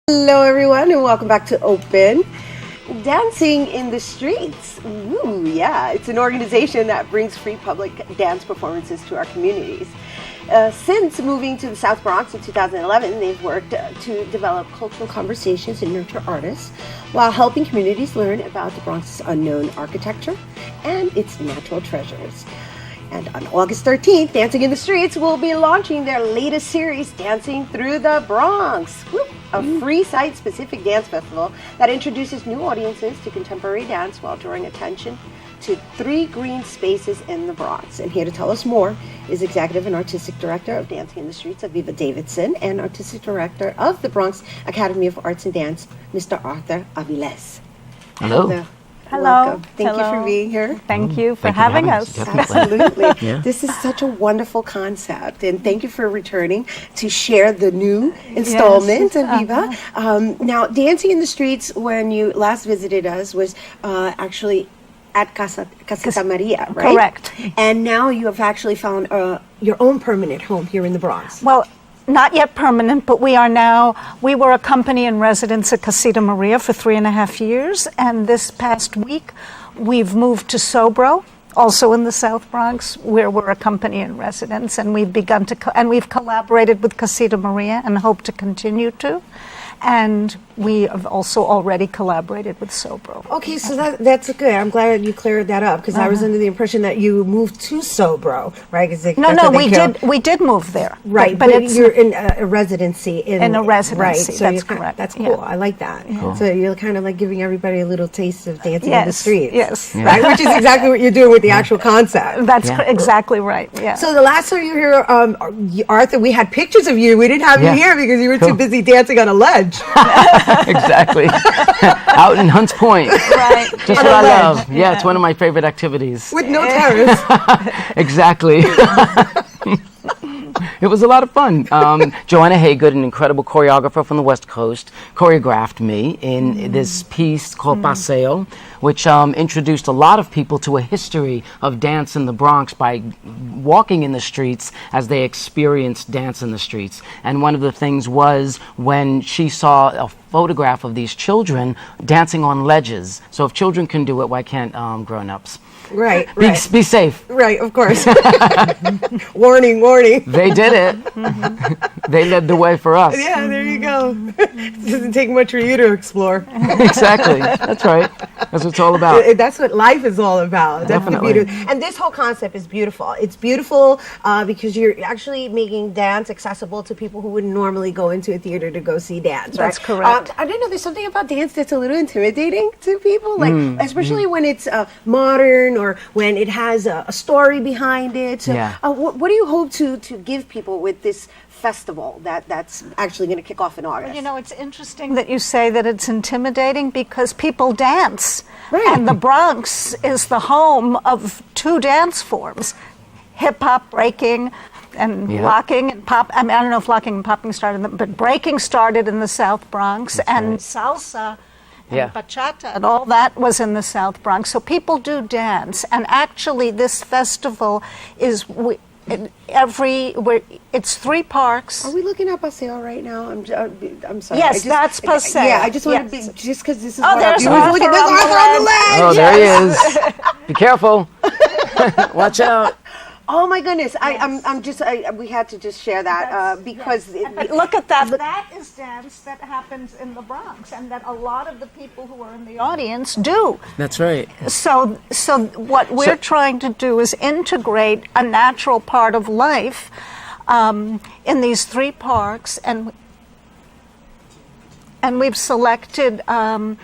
Hello, everyone, and welcome back to Open Dancing in the Streets. Ooh, yeah, it's an organization that brings free public dance performances to our communities. Since moving to the South Bronx in 2011, they've worked to develop cultural conversations and nurture artists while helping communities learn about the Bronx's unknown architecture and its natural treasures. And on August 13th, Dancing in the Streets will be launching their latest series, Dancing Through the Bronx. Woo! A free site-specific dance festival that introduces new audiences to contemporary dance while drawing attention to 3 green spaces in the Bronx. And here to tell us more is Executive and Artistic Director of Dancing in the Streets, Aviva Davidson, and Artistic Director of the Bronx Academy of Arts and Dance, Mr. Arthur Aviles. Hello. Hello. Welcome. Thank Hello. you for being here. Thank you for Thank you having us. Definitely. Absolutely. Yeah. This is such a wonderful concept, and thank you for returning to share the new installment, Aviva. Now, Dancing in the Streets, when you last visited us, was actually at Casita Maria, right? Correct. And now you have actually found your own permanent home here in the Bronx. Well, not yet permanent, but we were a company in residence at Casita Maria for 3.5 years, and this past week we've moved to Sobro, also in the South Bronx, where we're a company in residence, and we've begun to, and we've collaborated with Casita Maria and hope to continue to. And we have also already collaborated with Sobro. Okay, so that's good. I'm glad you cleared that up, because I was under the impression that you moved to Sobro, right? No, we did move there. Right, but it's you're in a residency. In a residency, right, so that's you're correct. That's cool. Yeah. I like that. Yeah. So you're kind of like giving everybody a little taste of dancing in the streets. Yes, right, which is exactly what you're doing with the actual concept. That's exactly right. Yeah. So the last time you were here, Arthur, we had pictures of you. We didn't have you here because you were too busy dancing on a ledge. Exactly. Out in Hunts Point. Right. Just what I love. Yeah, it's one of my favorite activities. With no terrace. Exactly. It was a lot of fun. Joanna Haygood, an incredible choreographer from the West Coast, choreographed me in this piece called Paseo, which introduced a lot of people to a history of dance in the Bronx by walking in the streets as they experienced dance in the streets. And one of the things was when she saw a photograph of these children dancing on ledges. So if children can do it, why can't grown-ups? Right. Be safe. Right, of course. Warning, warning. They did it. They led the way for us. Yeah, there you go. It doesn't take much for you to explore. Exactly. That's right. That's what it's all about. That's what life is all about. Definitely. That's the beauty. And this whole concept is beautiful. It's beautiful because you're actually making dance accessible to people who wouldn't normally go into a theater to go see dance. That's right? correct. I didn't know there's something about dance that's a little intimidating to people, like especially when it's modern or when it has a story behind it. So, what do you hope to give people with this festival that's actually going to kick off in August? You know, it's interesting that you say that it's intimidating because people dance. Right. And the Bronx is the home of 2 dance forms, hip-hop, breaking, and locking and pop. I mean, I don't know if locking and popping started, but breaking started in the South Bronx, and salsa and bachata and all that was in the South Bronx. So people do dance, and actually this festival is it's 3 parks. Are we looking at Paseo right now? I'm sorry. Yes, that's Paseo. Yeah, I just want to be, just because this is there's Arthur Arthur on the ledge. Oh, there he is. Be careful. Watch out. Oh my goodness! We had to just share that because But look at that. That is dance that happens in the Bronx, and that a lot of the people who are in the audience do. That's right. So what we're trying to do is integrate a natural part of life in these 3 parks, and we've selected 5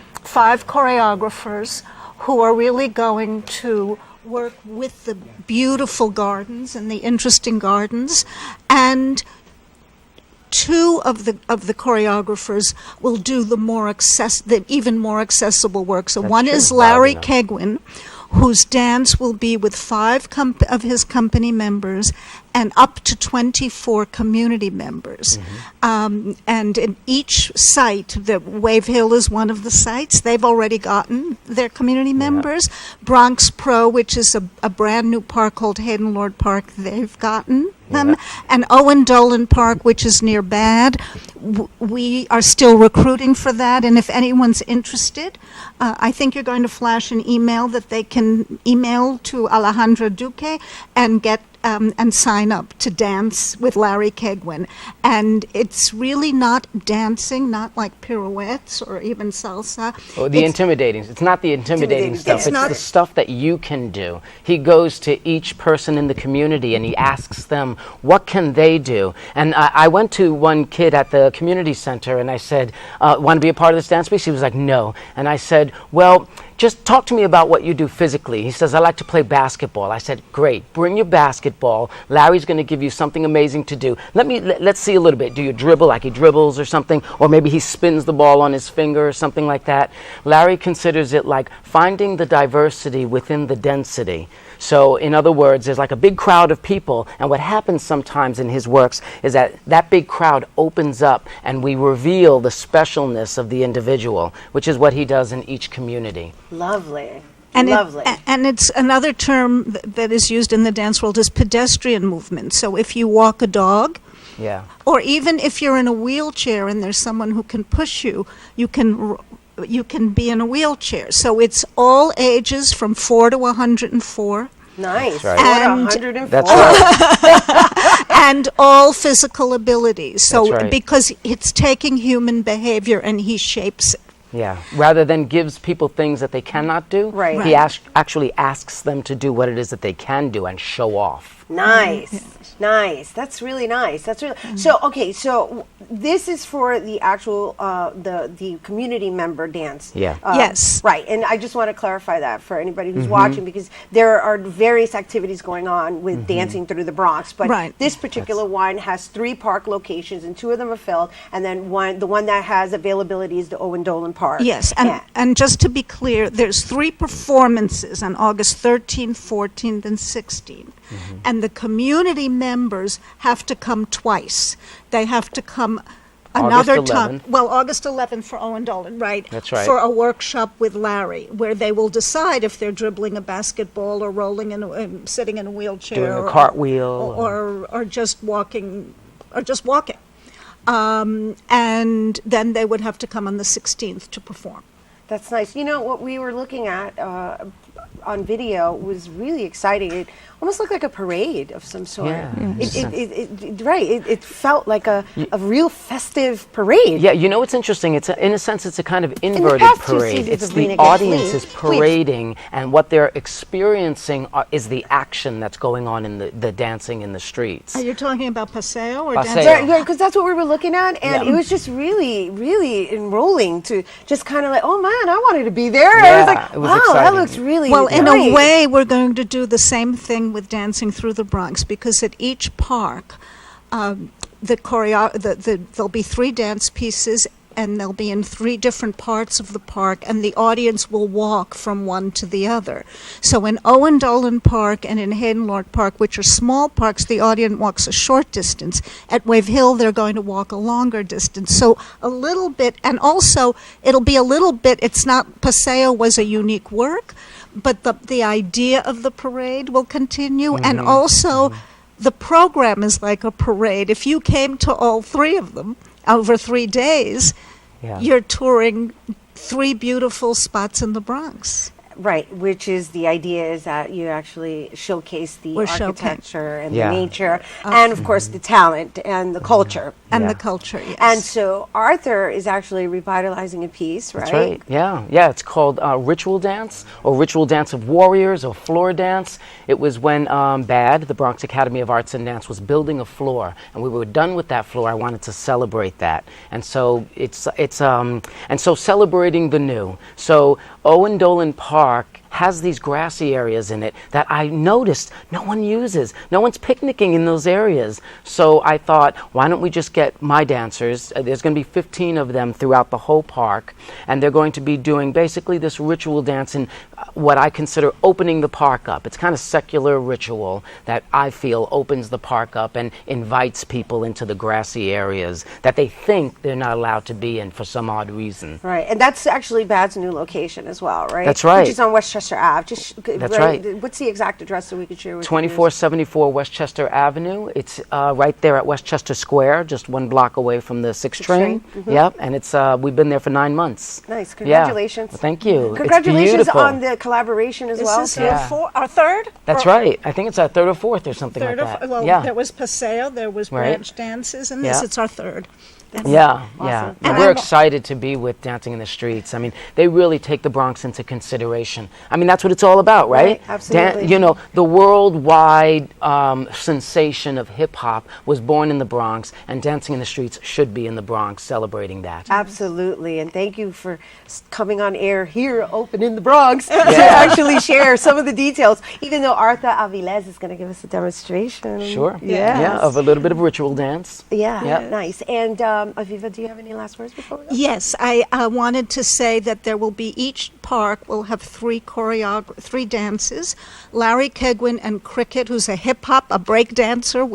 choreographers who are really going to work with the beautiful gardens and the interesting gardens, and 2 of the choreographers will do the even more accessible work. So one is Larry Kegwin, whose dance will be with 5 of his company members, and up to 24 community members. And in each site, the Wave Hill is one of the sites. They've already gotten their community members. Bronx Pro, which is a brand new park called Hayden Lord Park, they've gotten them. And Owen Dolan Park, which is near Bad, we are still recruiting for that. And if anyone's interested, I think you're going to flash an email that they can email to Alejandra Duque and get and sign up to dance with Larry Kegwin. And it's really not dancing, not like pirouettes or even salsa. Oh, it's not the intimidating stuff. It's the stuff that you can do. He goes to each person in the community and he asks them, what can they do? And I went to one kid at the community center and I said, want to be a part of this dance piece? He was like, no. And I said, well, just talk to me about what you do physically. He says, I like to play basketball. I said, great, bring your basketball. Larry's going to give you something amazing to do. Let's see a little bit. Do you dribble like he dribbles or something? Or maybe he spins the ball on his finger or something like that. Larry considers it like finding the diversity within the density. So in other words, there's like a big crowd of people, and what happens sometimes in his works is that big crowd opens up and we reveal the specialness of the individual, which is what he does in each community. Lovely. And Lovely. And it's another term that is used in the dance world is pedestrian movement. So if you walk a dog, or even if you're in a wheelchair and there's someone who can push you, you can be in a wheelchair. So it's all ages from 4 to 104. Nice. That's right. And 104. That's right. And all physical abilities. So That's right. because it's taking human behavior and he shapes it. Yeah, rather than gives people things that they cannot do, Right. he actually asks them to do what it is that they can do and show off. Nice. Nice. That's really nice. That's really so. Okay, so this is for the actual the community member dance. Yeah. Yes. Right. And I just want to clarify that for anybody who's watching, because there are various activities going on with dancing through the Bronx. But this particular one has 3 park locations, and 2 of them are filled. And then the one that has availability is the Owen Dolan Park. Yes, and just to be clear, there's 3 performances on August 13th, 14th, and 16th. And the community members have to come twice. They have to come another time. Well, August 11th for Owen Dolan, right? That's right. For a workshop with Larry, where they will decide if they're dribbling a basketball or rolling in, sitting in a wheelchair, doing a cartwheel, or just walking, and then they would have to come on the 16th to perform. That's nice. You know, what we were looking at on video was really exciting. It almost looked like a parade of some sort. Yeah. It felt like a real festive parade. Yeah, you know what's interesting? In a sense, it's a kind of inverted parade. It's the audience is parading, and what they're experiencing is the action that's going on in the dancing in the streets. Are you talking about paseo or Paseo. dancing? Yeah, because that's what we were looking at, and it was just really, really enrolling to just kind of like, oh man, I wanted to be there. Yeah, I was like, it was wow, exciting. that looks really Well, in nice. a way, we're going to do the same thing with Dancing Through the Bronx, because at each park, there'll be 3 dance pieces, and they'll be in 3 different parts of the park, and the audience will walk from one to the other. So in Owen Dolan Park and in Hayden Lord Park, which are small parks, the audience walks a short distance. At Wave Hill, they're going to walk a longer distance. So a little bit, and also it'll be a little bit, it's not, Paseo was a unique work, but the idea of the parade will continue, and also the program is like a parade. If you came to all 3 of them over 3 days, you're touring 3 beautiful spots in the Bronx. Right, which is the idea is that you actually showcase the architecture and the nature, and of course the talent and the culture. And the culture, yes. And so Arthur is actually revitalizing a piece, right? That's right, yeah. It's called Ritual Dance, or Ritual Dance of Warriors, or Floor Dance. It was when BAD, the Bronx Academy of Arts and Dance, was building a floor, and we were done with that floor. I wanted to celebrate that. And so it's celebrating the new. So Owen Dolan Park has these grassy areas in it that I noticed no one uses. No one's picnicking in those areas. So I thought, why don't we just get my dancers? There's going to be 15 of them throughout the whole park, and they're going to be doing basically this ritual dance in what I consider opening the park up. It's kind of secular ritual that I feel opens the park up and invites people into the grassy areas that they think they're not allowed to be in for some odd reason. Right, and that's actually Bad's new location as well, right? That's right. Which is on Westchester Ave. That's right. What's the exact address so we could share with 2474 Westchester Avenue. It's right there at Westchester Square, just 1 block away from the 6th train. Mm-hmm. Yep, and it's we've been there for 9 months. Nice, congratulations. Yeah. Well, thank you. Congratulations it's beautiful. on the collaboration as well. This is our third? That's right. I think it's our 3rd or 4th or something like that. Well, yeah. there was Paseo, there was branch dances, and this, it's our 3rd. Yeah, awesome. yeah. And We're excited to be with Dancing in the Streets. I mean, they really take the Bronx into consideration. I mean, that's what it's all about, right? Absolutely. You know, the worldwide sensation of hip-hop was born in the Bronx, and Dancing in the Streets should be in the Bronx, celebrating that. Absolutely, and thank you for coming on air here, open in the Bronx, to actually share some of the details, even though Arthur Avilés is going to give us a demonstration. Sure. Yes. Yeah, of a little bit of ritual dance. Yeah, nice. And Aviva, do you have any last words before we go? Yes, I wanted to say that there will be, each park will have 3 dances. Larry Kegwin and Cricket, who's a hip-hop, a break dancer,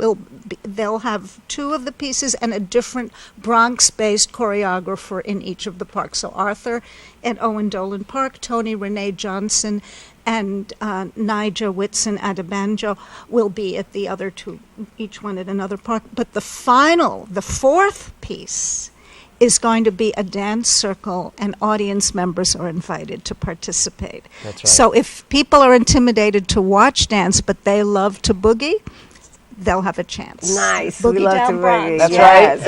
they'll have 2 of the pieces and a different Bronx-based choreographer in each of the parks. So Arthur at Owen Dolan Park, Tony Renee Johnson, and Nija Whitson Adebanjo will be at the other 2, each one at another park. But the 4th piece is going to be a dance circle, and audience members are invited to participate. That's right. So if people are intimidated to watch dance, but they love to boogie, they'll have a chance. Nice. Boogie we love down to Bronx. boogie. That's right.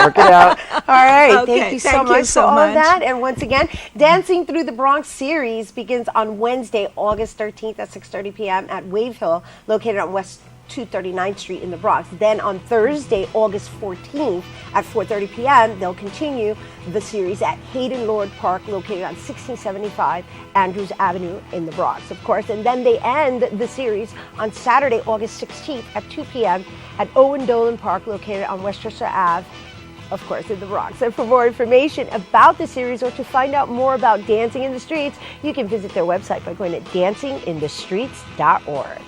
Work it out. All right. Okay, Thank you so thank you much so for all of much. that. And once again, Dancing Through the Bronx series begins on Wednesday, August 13th at 6:30 p.m. at Wave Hill, located on West 239th Street in the Bronx. Then on Thursday, August 14th at 4:30 p.m., they'll continue the series at Hayden Lord Park, located on 1675 Andrews Avenue in the Bronx, of course. And then they end the series on Saturday, August 16th at 2 p.m. at Owen Dolan Park, located on Westchester Ave, of course, in the Bronx. And for more information about the series or to find out more about Dancing in the Streets, you can visit their website by going to dancinginthestreets.org.